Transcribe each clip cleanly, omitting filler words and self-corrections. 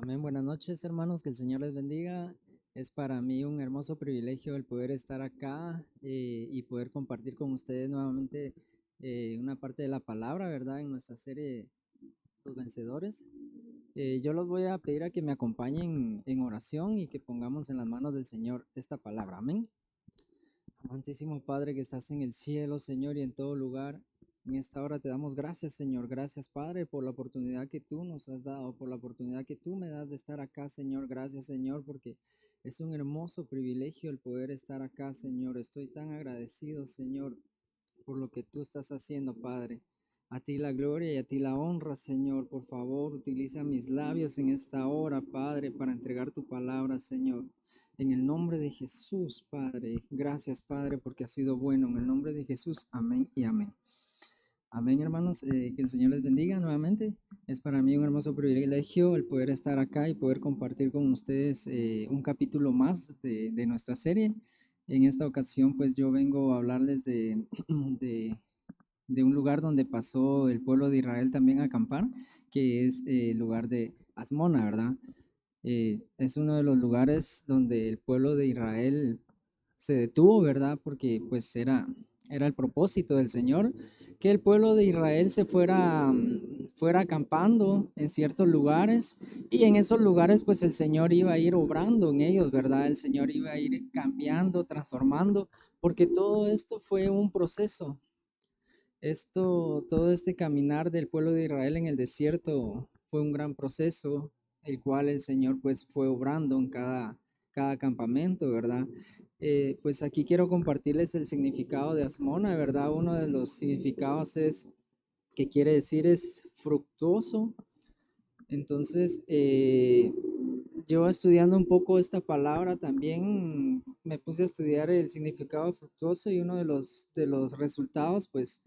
Amén. Buenas noches, hermanos. Que el Señor les bendiga. Es para mí un hermoso privilegio el poder estar acá y poder compartir con ustedes nuevamente una parte de la palabra, ¿verdad? En nuestra serie Los Vencedores. Yo los voy a pedir a que me acompañen en oración y que pongamos en las manos del Señor esta palabra. Amén. Amantísimo Padre que estás en el cielo, Señor, y en todo lugar. En esta hora te damos gracias, Señor. Gracias, Padre, por la oportunidad que tú nos has dado, por la oportunidad que tú me das de estar acá, Señor. Gracias, Señor, porque es un hermoso privilegio el poder estar acá, Señor. Estoy tan agradecido, Señor, por lo que tú estás haciendo, Padre. A ti la gloria y a ti la honra, Señor. Por favor, utiliza mis labios en esta hora, Padre, para entregar tu palabra, Señor. En el nombre de Jesús, Padre. Gracias, Padre, porque has sido bueno. En el nombre de Jesús, amén y amén. Amén, hermanos. Que el Señor les bendiga nuevamente. Es para mí un hermoso privilegio el poder estar acá y poder compartir con ustedes un capítulo más de nuestra serie. En esta ocasión, pues yo vengo a hablarles de, de un lugar donde pasó el pueblo de Israel también a acampar, que es el lugar de Asmona, ¿verdad? Es uno de los lugares donde el pueblo de Israel se detuvo, ¿verdad? Porque pues era el propósito del Señor, que el pueblo de Israel se fuera acampando en ciertos lugares y en esos lugares pues el Señor iba a ir obrando en ellos, ¿verdad? El Señor iba a ir cambiando, transformando, porque todo esto fue un proceso. Todo este caminar del pueblo de Israel en el desierto fue un gran proceso, el cual el Señor pues fue obrando en cada campamento, ¿verdad? Pues aquí quiero compartirles el significado de Asmona, ¿verdad? Uno de los significados es que quiere decir es fructuoso. Entonces, yo estudiando un poco esta palabra también me puse a estudiar el significado de fructuoso y uno de los resultados, pues,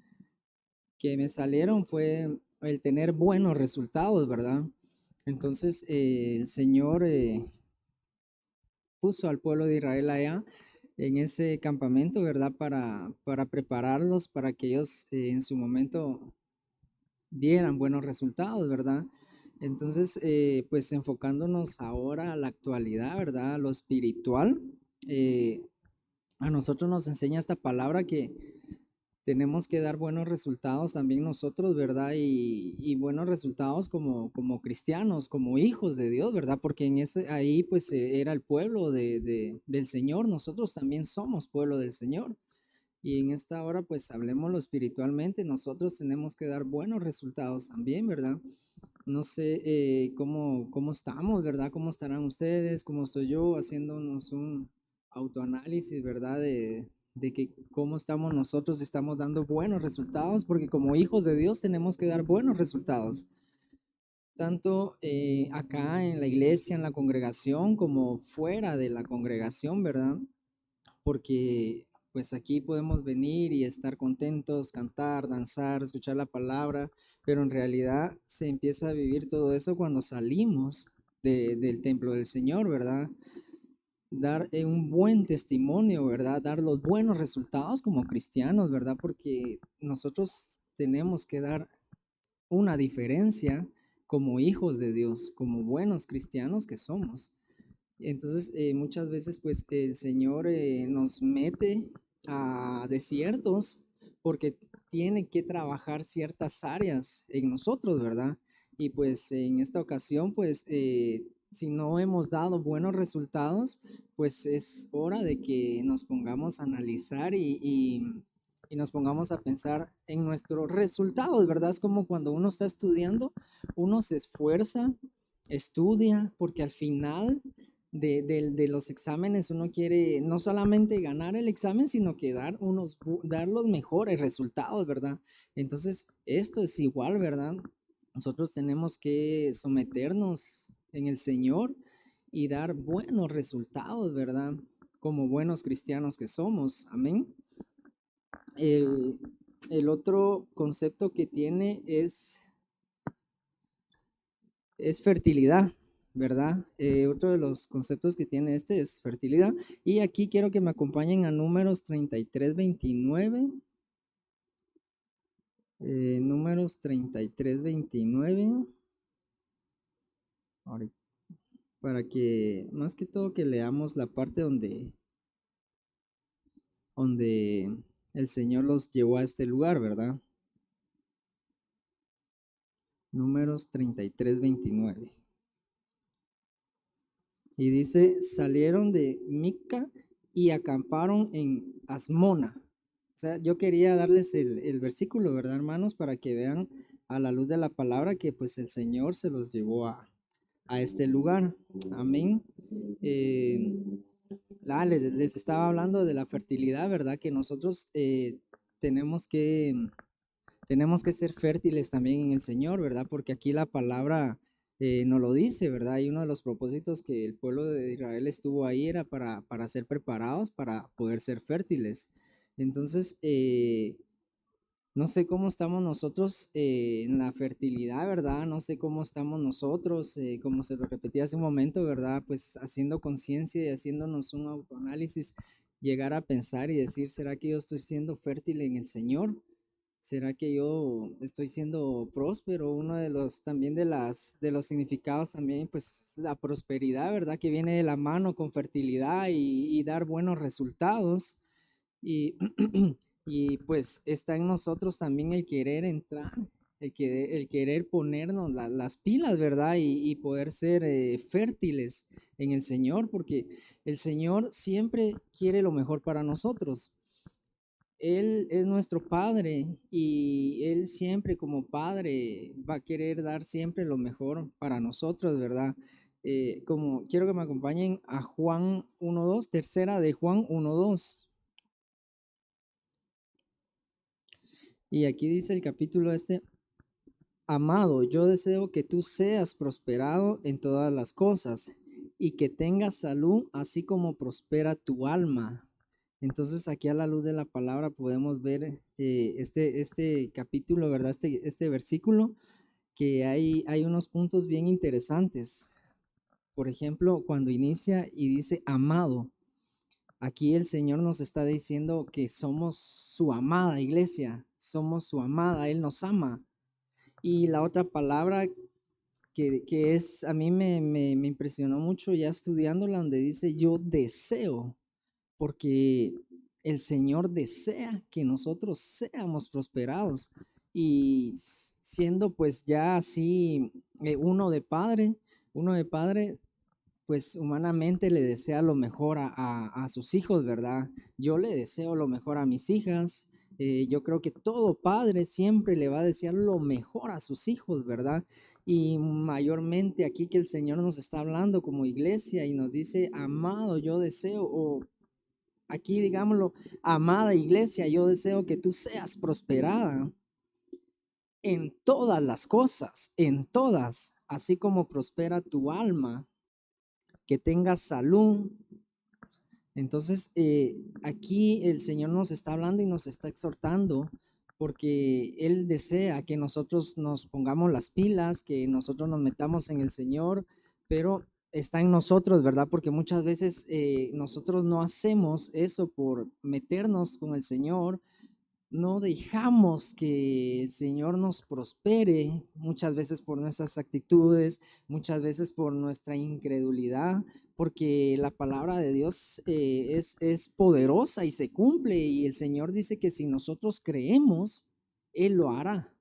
que me salieron fue el tener buenos resultados, ¿verdad? Entonces el Señor puso al pueblo de Israel allá en ese campamento, ¿verdad? Para prepararlos para que ellos en su momento dieran buenos resultados, ¿verdad? Entonces, pues enfocándonos ahora a la actualidad, ¿verdad? A lo espiritual, eh, a nosotros nos enseña esta palabra que tenemos que dar buenos resultados también nosotros, ¿verdad? Y buenos resultados como cristianos, como hijos de Dios, ¿verdad? Porque ahí pues era el pueblo del Señor, nosotros también somos pueblo del Señor. Y en esta hora pues hablemoslo espiritualmente, nosotros tenemos que dar buenos resultados también, ¿verdad? No sé cómo estamos, ¿verdad? ¿Cómo estarán ustedes? ¿Cómo estoy yo? Haciéndonos un autoanálisis, ¿verdad? De que cómo estamos nosotros, si estamos dando buenos resultados, porque como hijos de Dios tenemos que dar buenos resultados, tanto acá en la iglesia, en la congregación, como fuera de la congregación, ¿verdad? Porque pues aquí podemos venir y estar contentos, cantar, danzar, escuchar la palabra, pero en realidad se empieza a vivir todo eso cuando salimos del templo del Señor, ¿verdad? Dar un buen testimonio, ¿verdad? Dar los buenos resultados como cristianos, ¿verdad? Porque nosotros tenemos que dar una diferencia como hijos de Dios, como buenos cristianos que somos. Entonces, muchas veces, pues, el Señor nos mete a desiertos porque tiene que trabajar ciertas áreas en nosotros, ¿verdad? Y pues en esta ocasión, pues, si no hemos dado buenos resultados, pues es hora de que nos pongamos a analizar y nos pongamos a pensar en nuestros resultados, ¿verdad? Es como cuando uno está estudiando, uno se esfuerza, estudia, porque al final de los exámenes uno quiere no solamente ganar el examen, sino que dar los mejores resultados, ¿verdad? Entonces, esto es igual, ¿verdad? Nosotros tenemos que someternos en el Señor y dar buenos resultados, ¿verdad? Como buenos cristianos que somos. Amén. El, el otro concepto que tiene es fertilidad, ¿verdad? Otro de los conceptos que tiene este es fertilidad. Y aquí quiero que me acompañen a números 33:29. Números 33:29. Ahorita. para que más que todo que leamos la parte donde el Señor los llevó a este lugar, ¿verdad? Números 33:29. Y dice, salieron de Mica y acamparon en Asmona. O sea, yo quería darles el versículo, ¿verdad, hermanos? Para que vean a la luz de la palabra que pues el Señor se los llevó a este lugar. Amén. Eh, les estaba hablando de la fertilidad, ¿verdad? Que nosotros tenemos que, tenemos que ser fértiles también en el Señor, ¿verdad? Porque aquí la palabra nos lo dice, ¿verdad? Y uno de los propósitos que el pueblo de Israel estuvo ahí era para ser preparados, para poder ser fértiles. Entonces, no sé cómo estamos nosotros en la fertilidad, ¿verdad? No sé cómo estamos nosotros, como se lo repetí hace un momento, ¿verdad? Pues haciendo conciencia y haciéndonos un autoanálisis, llegar a pensar y decir, ¿será que yo estoy siendo fértil en el Señor? ¿Será que yo estoy siendo próspero? Uno de los también de los significados también, pues la prosperidad, ¿verdad? Que viene de la mano con fertilidad y dar buenos resultados. Y, y pues está en nosotros también el querer entrar, el querer ponernos las pilas, ¿verdad? Y poder ser fértiles en el Señor, porque el Señor siempre quiere lo mejor para nosotros. Él es nuestro Padre y Él siempre como Padre va a querer dar siempre lo mejor para nosotros, ¿verdad? Como quiero que me acompañen a Juan 1:2, tercera de Juan 1:2. Y aquí dice el capítulo este, amado, yo deseo que tú seas prosperado en todas las cosas y que tengas salud, así como prospera tu alma. Entonces aquí a la luz de la palabra podemos ver este capítulo, ¿verdad? Este versículo, que hay unos puntos bien interesantes. Por ejemplo, cuando inicia y dice amado, aquí el Señor nos está diciendo que somos su amada iglesia, somos su amada, Él nos ama. Y la otra palabra que es, a mí me impresionó mucho ya estudiándola, donde dice yo deseo, porque el Señor desea que nosotros seamos prosperados. Y siendo pues ya así uno de padre, pues humanamente le desea lo mejor a sus hijos, ¿verdad? Yo le deseo lo mejor a mis hijas. Yo creo que todo padre siempre le va a desear lo mejor a sus hijos, ¿verdad? Y mayormente aquí que el Señor nos está hablando como iglesia y nos dice, amado, yo deseo, o aquí digámoslo, amada iglesia, yo deseo que tú seas prosperada en todas las cosas, en todas, así como prospera tu alma, que tengas salud. Entonces, aquí el Señor nos está hablando y nos está exhortando porque Él desea que nosotros nos pongamos las pilas, que nosotros nos metamos en el Señor, pero está en nosotros, ¿verdad? Porque muchas veces nosotros no hacemos eso por meternos con el Señor, no dejamos que el Señor nos prospere, muchas veces por nuestras actitudes, muchas veces por nuestra incredulidad, porque la palabra de Dios es poderosa y se cumple, y el Señor dice que si nosotros creemos, Él lo hará.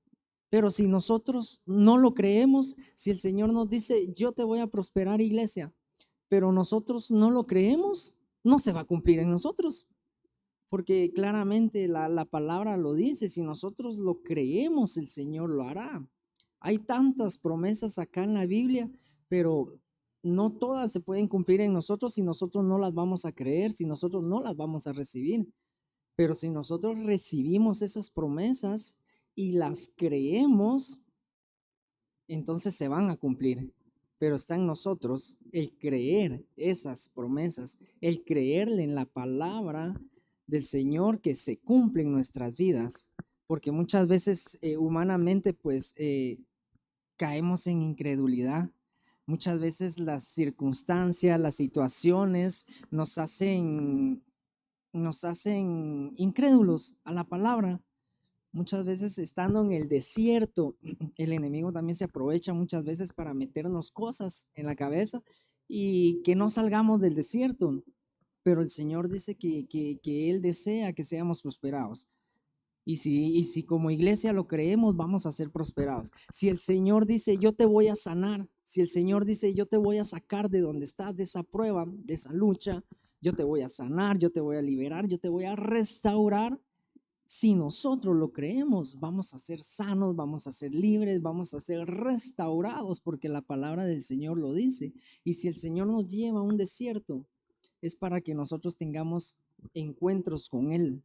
Pero si nosotros no lo creemos, si el Señor nos dice, yo te voy a prosperar, iglesia, pero nosotros no lo creemos, no se va a cumplir en nosotros. Porque claramente la palabra lo dice, si nosotros lo creemos, el Señor lo hará. Hay tantas promesas acá en la Biblia, pero no todas se pueden cumplir en nosotros si nosotros no las vamos a creer, si nosotros no las vamos a recibir. Pero si nosotros recibimos esas promesas y las creemos, entonces se van a cumplir. Pero está en nosotros el creer esas promesas, el creerle en la palabra del Señor que se cumple en nuestras vidas. Porque muchas veces humanamente pues caemos en incredulidad. Muchas veces las circunstancias, las situaciones nos hacen incrédulos a la palabra. Muchas veces estando en el desierto, el enemigo también se aprovecha muchas veces para meternos cosas en la cabeza y que no salgamos del desierto. Pero el Señor dice que Él desea que seamos prosperados. Y si como iglesia lo creemos, vamos a ser prosperados. Si el Señor dice, yo te voy a sanar, si el Señor dice, yo te voy a sacar de donde estás, de esa prueba, de esa lucha, yo te voy a sanar, yo te voy a liberar, yo te voy a restaurar. Si nosotros lo creemos, vamos a ser sanos, vamos a ser libres, vamos a ser restaurados, porque la palabra del Señor lo dice. Y si el Señor nos lleva a un desierto, es para que nosotros tengamos encuentros con Él.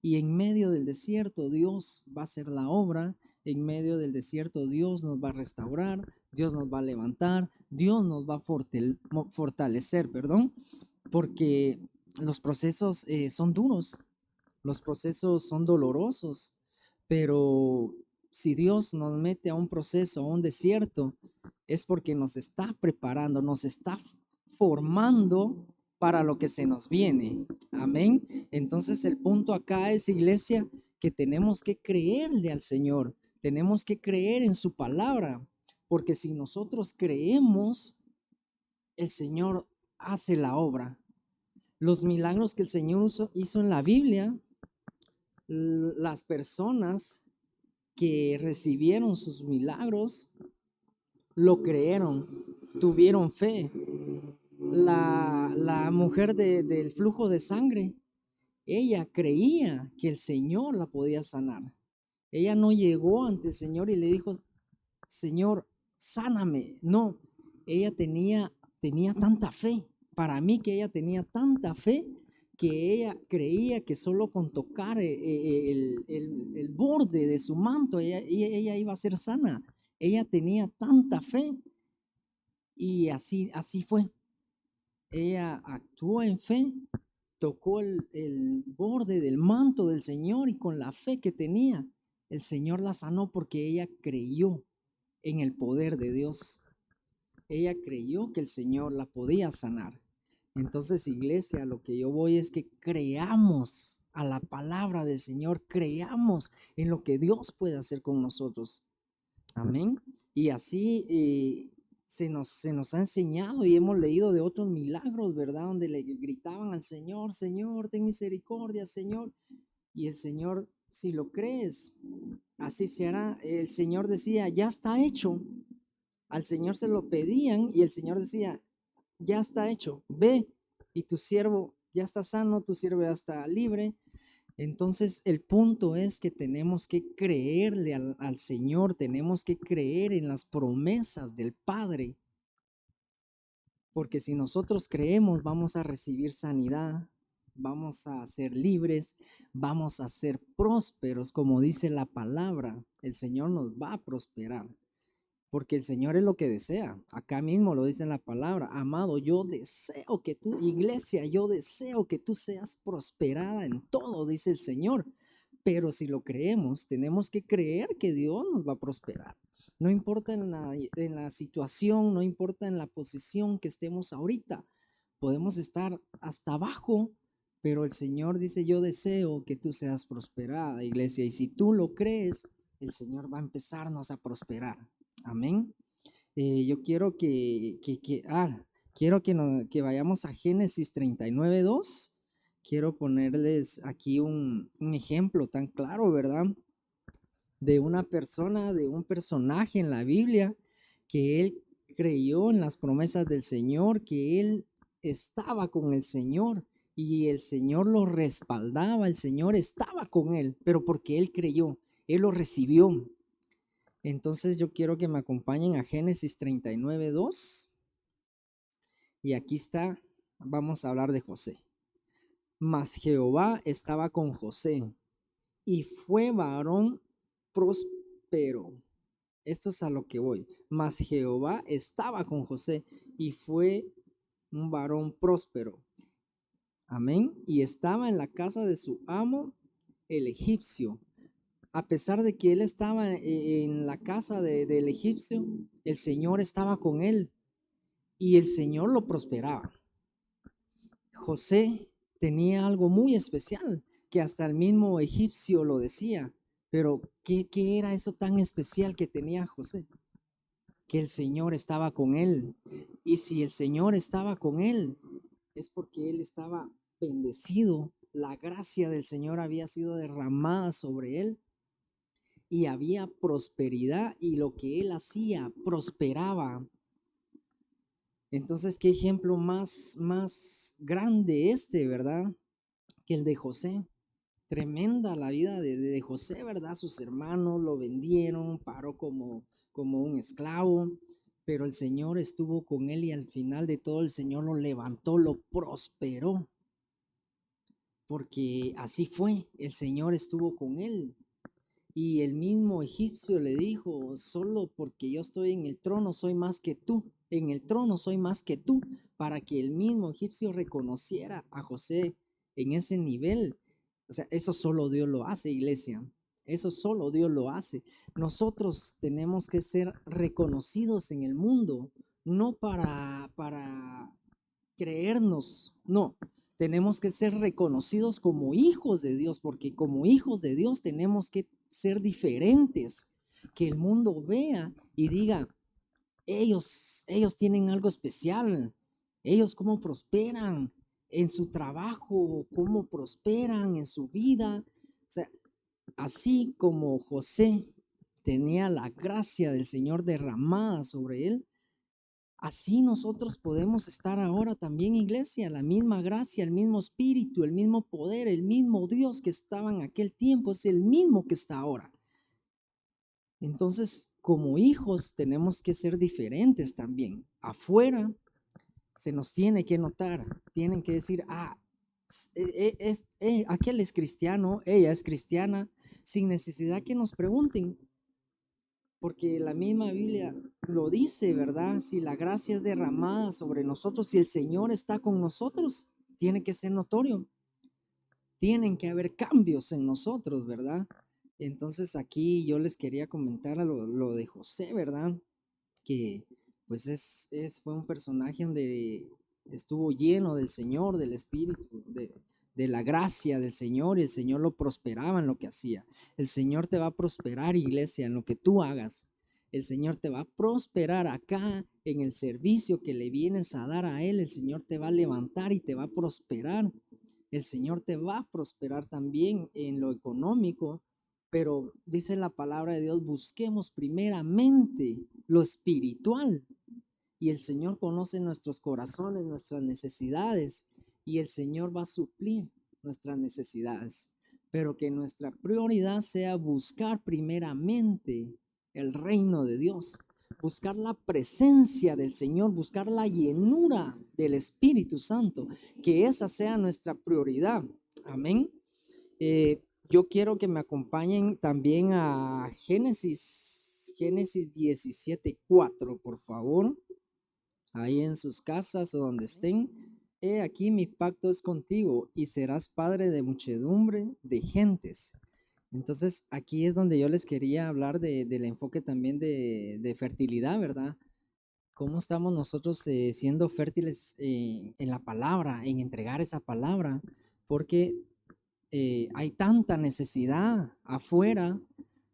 Y en medio del desierto Dios va a hacer la obra, en medio del desierto Dios nos va a restaurar, Dios nos va a levantar, Dios nos va a fortalecer, porque los procesos son duros, los procesos son dolorosos, pero si Dios nos mete a un proceso, a un desierto, es porque nos está preparando, nos está formando para lo que se nos viene. Amén. Entonces el punto acá es, iglesia, que tenemos que creerle al Señor, tenemos que creer en su palabra, porque si nosotros creemos, el Señor hace la obra. Los milagros que el Señor hizo en la Biblia, las personas que recibieron sus milagros lo creyeron, tuvieron fe. La mujer del flujo de sangre, ella creía que el Señor la podía sanar. Ella no llegó ante el Señor y le dijo, Señor, sáname. No, ella tenía tanta fe. Para mí que ella tenía tanta fe que ella creía que solo con tocar el borde de su manto, ella iba a ser sana. Ella tenía tanta fe y así fue. Ella actuó en fe, tocó el borde del manto del Señor y con la fe que tenía, el Señor la sanó porque ella creyó en el poder de Dios. Ella creyó que el Señor la podía sanar. Entonces, iglesia, lo que yo voy es que creamos a la palabra del Señor, creamos en lo que Dios puede hacer con nosotros. Amén. Y así se nos ha enseñado y hemos leído de otros milagros, ¿verdad? Donde le gritaban al Señor, Señor, ten misericordia, Señor. Y el Señor, si lo crees, así se hará. El Señor decía, ya está hecho. Al Señor se lo pedían y el Señor decía, ya está hecho, ve y tu siervo ya está sano, tu siervo ya está libre. Entonces el punto es que tenemos que creerle al Señor, tenemos que creer en las promesas del Padre, porque si nosotros creemos vamos a recibir sanidad, vamos a ser libres, vamos a ser prósperos, como dice la palabra, el Señor nos va a prosperar. Porque el Señor es lo que desea. Acá mismo lo dice en la palabra. Amado, yo deseo que tú, iglesia, yo deseo que tú seas prosperada en todo, dice el Señor. Pero si lo creemos, tenemos que creer que Dios nos va a prosperar. No importa en la situación, no importa en la posición que estemos ahorita. Podemos estar hasta abajo, pero el Señor dice, yo deseo que tú seas prosperada, iglesia. Y si tú lo crees, el Señor va a empezarnos a prosperar. Amén. Yo quiero que vayamos a Génesis 39:2. Quiero ponerles aquí un ejemplo tan claro, ¿verdad? De una persona, de un personaje en la Biblia que él creyó en las promesas del Señor, que él estaba con el Señor y el Señor lo respaldaba, el Señor estaba con él, pero porque él creyó, él lo recibió. Entonces yo quiero que me acompañen a Génesis 39:2 y aquí está, vamos a hablar de José. Mas Jehová estaba con José y fue varón próspero. Esto es a lo que voy. Mas Jehová estaba con José y fue un varón próspero. Amén. Y estaba en la casa de su amo, el egipcio. A pesar de que él estaba en la casa del egipcio, el Señor estaba con él y el Señor lo prosperaba. José tenía algo muy especial que hasta el mismo egipcio lo decía, pero ¿qué era eso tan especial que tenía José? que el Señor estaba con él. Y si el Señor estaba con él, es porque él estaba bendecido. La gracia del Señor había sido derramada sobre él y había prosperidad y lo que él hacía prosperaba. Entonces, qué ejemplo más grande ¿verdad? Que el de José. Tremenda la vida de José, ¿verdad? Sus hermanos lo vendieron, paró como un esclavo, pero el Señor estuvo con él y al final de todo el Señor lo levantó, lo prosperó, porque así fue, el Señor estuvo con él. Y el mismo egipcio le dijo, solo porque yo estoy en el trono soy más que tú, en el trono soy más que tú, para que el mismo egipcio reconociera a José en ese nivel. O sea, eso solo Dios lo hace, iglesia. Eso solo Dios lo hace. Nosotros tenemos que ser reconocidos en el mundo, no para creernos, no. Tenemos que ser reconocidos como hijos de Dios, porque como hijos de Dios tenemos que ser diferentes, que el mundo vea y diga, ellos tienen algo especial, ellos cómo prosperan en su trabajo, cómo prosperan en su vida. O sea, así como José tenía la gracia del Señor derramada sobre él, así nosotros podemos estar ahora también, iglesia, la misma gracia, el mismo espíritu, el mismo poder, el mismo Dios que estaba en aquel tiempo es el mismo que está ahora. Entonces, como hijos tenemos que ser diferentes también. Afuera se nos tiene que notar, tienen que decir, aquel es cristiano, ella es cristiana, sin necesidad que nos pregunten, porque la misma Biblia lo dice, ¿verdad? Si la gracia es derramada sobre nosotros, si el Señor está con nosotros, tiene que ser notorio. Tienen que haber cambios en nosotros, ¿verdad? Entonces aquí yo les quería comentar lo de José, ¿verdad? Que pues fue un personaje donde estuvo lleno del Señor, del Espíritu, de la gracia del Señor, y el Señor lo prosperaba en lo que hacía. El Señor te va a prosperar, iglesia, en lo que tú hagas. El Señor te va a prosperar acá en el servicio que le vienes a dar a Él. El Señor te va a levantar y te va a prosperar. El Señor te va a prosperar también en lo económico, pero dice la palabra de Dios, busquemos primeramente lo espiritual. Y el Señor conoce nuestros corazones, nuestras necesidades, y el Señor va a suplir nuestras necesidades. Pero que nuestra prioridad sea buscar primeramente el reino de Dios, buscar la presencia del Señor, buscar la llenura del Espíritu Santo, que esa sea nuestra prioridad. Amén. Yo quiero que me acompañen también a Génesis 17:4, por favor, ahí en sus casas o donde estén. He aquí mi pacto es contigo y serás padre de muchedumbre de gentes. Entonces, aquí es donde yo les quería hablar del enfoque también de fertilidad, ¿verdad? ¿Cómo estamos nosotros siendo fértiles en la palabra, en entregar esa palabra? Porque hay tanta necesidad afuera,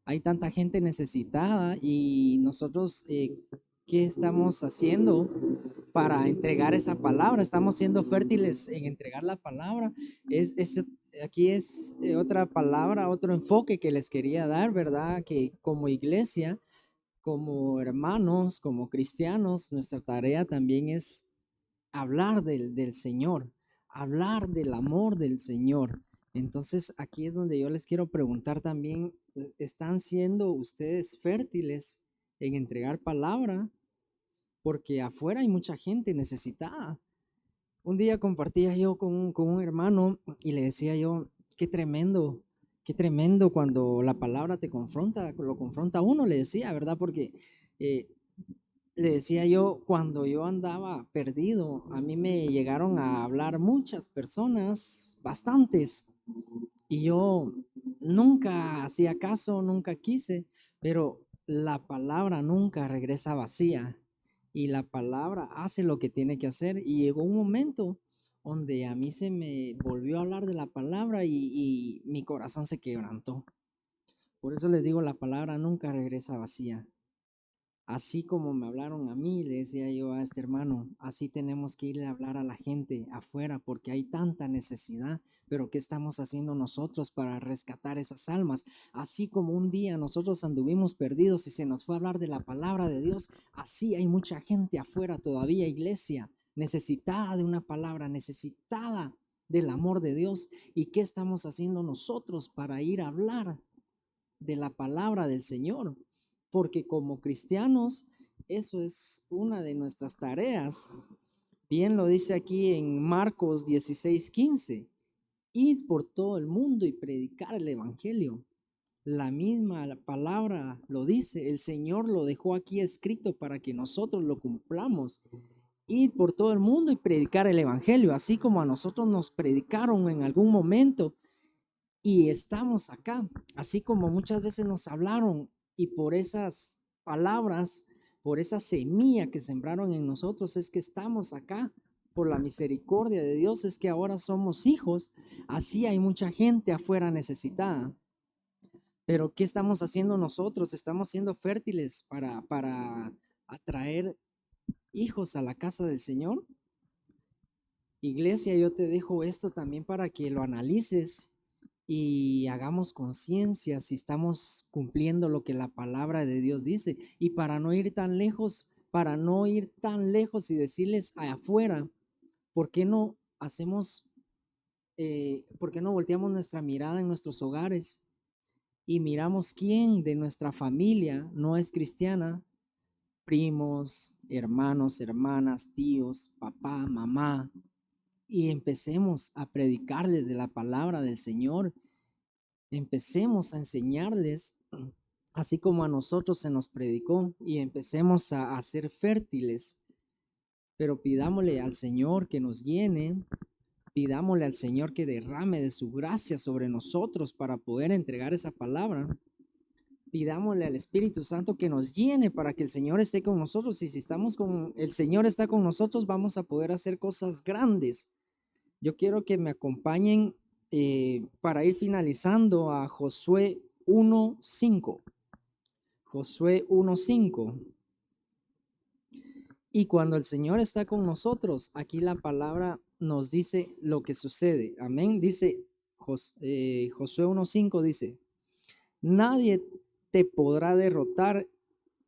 hay tanta gente necesitada y nosotros, ¿qué estamos haciendo para entregar esa palabra? Estamos siendo fértiles en entregar la palabra. Aquí es otra palabra, otro enfoque que les quería dar, ¿verdad? Que como iglesia, como hermanos, como cristianos, nuestra tarea también es hablar del Señor, hablar del amor del Señor. Entonces aquí es donde yo les quiero preguntar también, ¿están siendo ustedes fértiles en entregar palabra? Porque afuera hay mucha gente necesitada. Un día compartía yo con un hermano y le decía yo, qué tremendo cuando la palabra te confronta, lo confronta a uno, le decía, ¿verdad? Porque eh, le decía yo, cuando yo andaba perdido, a mí me llegaron a hablar muchas personas, bastantes, y yo nunca hacía caso, nunca quise, pero la palabra nunca regresa vacía y la palabra hace lo que tiene que hacer. Y llegó un momento donde a mí se me volvió a hablar de la palabra y mi corazón se quebrantó. Por eso les digo, la palabra nunca regresa vacía. Así como me hablaron a mí, le decía yo a este hermano, así tenemos que ir a hablar a la gente afuera porque hay tanta necesidad, pero ¿qué estamos haciendo nosotros para rescatar esas almas? Así como un día nosotros anduvimos perdidos y se nos fue a hablar de la palabra de Dios, así hay mucha gente afuera todavía, iglesia, necesitada de una palabra, necesitada del amor de Dios. ¿Y qué estamos haciendo nosotros para ir a hablar de la palabra del Señor? Porque como cristianos, eso es una de nuestras tareas. Bien lo dice aquí en Marcos 16:15. Id por todo el mundo y predicar el evangelio. La misma palabra lo dice, el Señor lo dejó aquí escrito para que nosotros lo cumplamos. Id por todo el mundo y predicar el evangelio, así como a nosotros nos predicaron en algún momento y estamos acá, así como muchas veces nos hablaron y por esas palabras, por esa semilla que sembraron en nosotros, es que estamos acá. Por la misericordia de Dios es que ahora somos hijos. Así hay mucha gente afuera necesitada. Pero ¿qué estamos haciendo nosotros? Estamos siendo fértiles para atraer hijos a la casa del Señor. Iglesia, yo te dejo esto también para que lo analices y hagamos conciencia si estamos cumpliendo lo que la palabra de Dios dice. Y para no ir tan lejos, y decirles afuera, ¿por qué no hacemos, por qué no volteamos nuestra mirada en nuestros hogares y miramos quién de nuestra familia no es cristiana? Primos, hermanos, hermanas, tíos, papá, mamá, y empecemos a predicarles de la palabra del Señor. Empecemos a enseñarles, así como a nosotros se nos predicó, y empecemos a ser fértiles. Pero pidámosle al Señor que nos llene, pidámosle al Señor que derrame de su gracia sobre nosotros para poder entregar esa palabra. Pidámosle al Espíritu Santo que nos llene para que el Señor esté con nosotros. Y si estamos con el Señor está con nosotros, vamos a poder hacer cosas grandes. Yo quiero que me acompañen para ir finalizando a Josué 1:5. Josué 1:5. Y cuando el Señor está con nosotros, aquí la palabra nos dice lo que sucede. Amén. Dice Josué 1:5 dice, nadie te podrá derrotar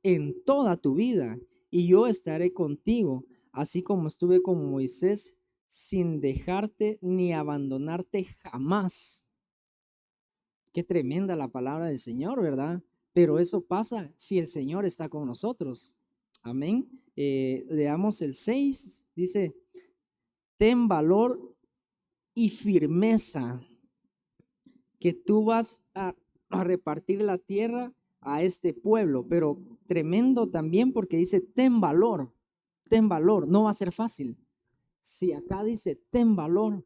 en toda tu vida, y yo estaré contigo, así como estuve con Moisés, sin dejarte ni abandonarte jamás. Qué tremenda la palabra del Señor, ¿verdad? Pero eso pasa si el Señor está con nosotros. Amén. Leamos el 6, dice, ten valor y firmeza, que tú vas a repartir la tierra a este pueblo, pero tremendo también porque dice, ten valor, no va a ser fácil. Si acá dice, ten valor,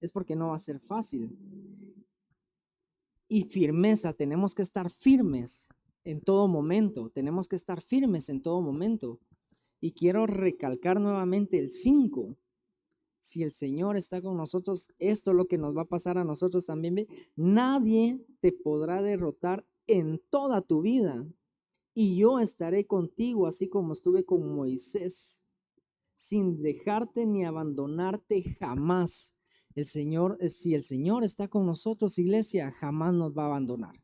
es porque no va a ser fácil. Y firmeza, tenemos que estar firmes en todo momento, tenemos que estar firmes en todo momento. Y quiero recalcar nuevamente el 5. Si el Señor está con nosotros, esto es lo que nos va a pasar a nosotros también. ¿Ve? Nadie te podrá derrotar en toda tu vida. Y yo estaré contigo, así como estuve con Moisés, sin dejarte ni abandonarte jamás. El Señor, si el Señor está con nosotros, iglesia, jamás nos va a abandonar.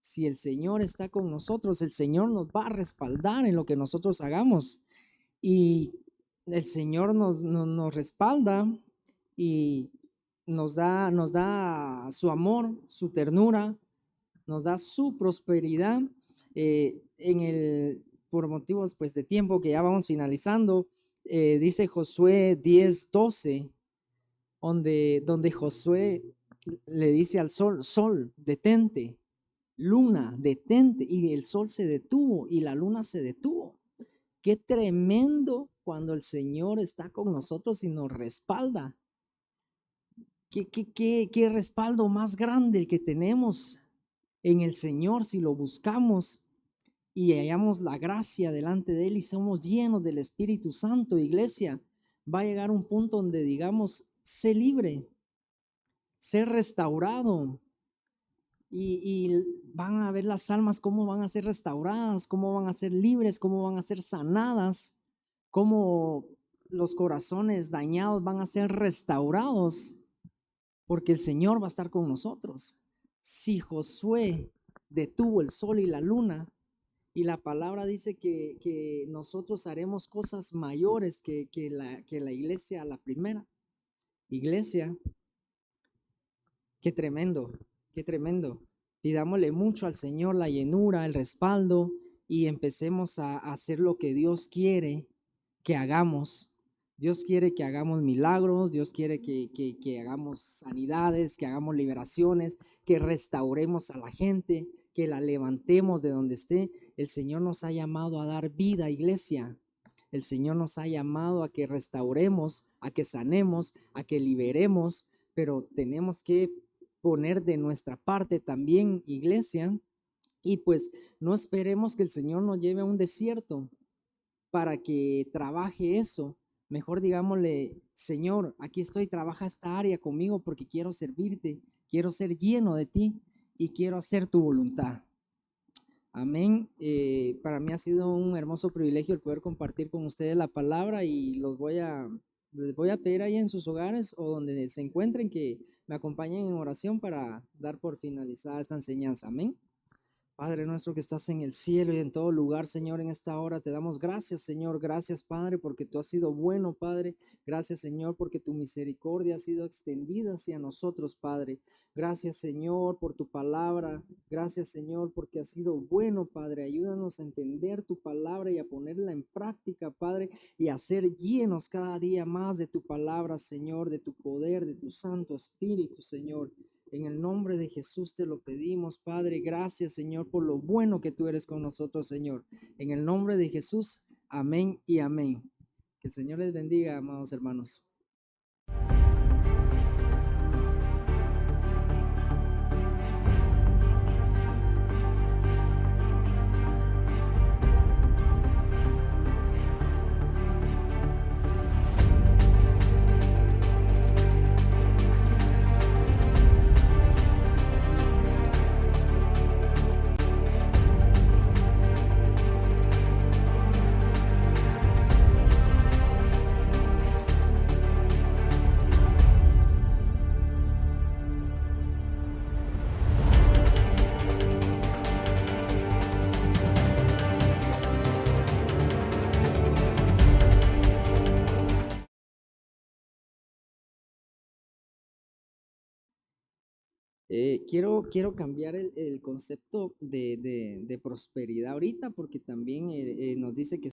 Si el Señor está con nosotros, el Señor nos va a respaldar en lo que nosotros hagamos. Y el Señor nos respalda y nos da su amor, su ternura, nos da su prosperidad. Por motivos pues, de tiempo que ya vamos finalizando, dice Josué 10:12, donde Josué le dice al sol, sol, detente, luna, detente, y el sol se detuvo y la luna se detuvo. Qué tremendo cuando el Señor está con nosotros y nos respalda. Qué respaldo más grande el que tenemos en el Señor si lo buscamos y hallamos la gracia delante de Él y somos llenos del Espíritu Santo, iglesia. Va a llegar un punto donde digamos, sé libre, sé restaurado. y van a ver las almas cómo van a ser restauradas, cómo van a ser libres, cómo van a ser sanadas, cómo los corazones dañados van a ser restaurados, porque el Señor va a estar con nosotros. Si Josué detuvo el sol y la luna, y la palabra dice que nosotros haremos cosas mayores que la iglesia, la primera iglesia. Qué tremendo, qué tremendo. Pidámosle mucho al Señor la llenura, el respaldo y empecemos a hacer lo que Dios quiere que hagamos. Dios quiere que hagamos milagros, Dios quiere que hagamos sanidades, que hagamos liberaciones, que restauremos a la gente, que la levantemos de donde esté. El Señor nos ha llamado a dar vida, iglesia. El Señor nos ha llamado a que restauremos, a que sanemos, a que liberemos, pero tenemos que poner de nuestra parte también, iglesia, y pues no esperemos que el Señor nos lleve a un desierto para que trabaje eso. Mejor digámosle, Señor, aquí estoy, trabaja esta área conmigo porque quiero servirte, quiero ser lleno de ti y quiero hacer tu voluntad. Amén. Para mí ha sido un hermoso privilegio el poder compartir con ustedes la palabra y les voy a pedir ahí en sus hogares o donde se encuentren que me acompañen en oración para dar por finalizada esta enseñanza. Amén. Padre nuestro que estás en el cielo y en todo lugar, Señor, en esta hora te damos gracias, Señor. Gracias, Padre, porque tú has sido bueno, Padre. Gracias, Señor, porque tu misericordia ha sido extendida hacia nosotros, Padre. Gracias, Señor, por tu palabra. Gracias, Señor, porque has sido bueno, Padre. Ayúdanos a entender tu palabra y a ponerla en práctica, Padre, y a ser llenos cada día más de tu palabra, Señor, de tu poder, de tu Santo Espíritu, Señor. En el nombre de Jesús te lo pedimos, Padre. Gracias, Señor, por lo bueno que tú eres con nosotros, Señor. En el nombre de Jesús, amén y amén. Que el Señor les bendiga, amados hermanos. Quiero cambiar el concepto de prosperidad ahorita porque también nos dice que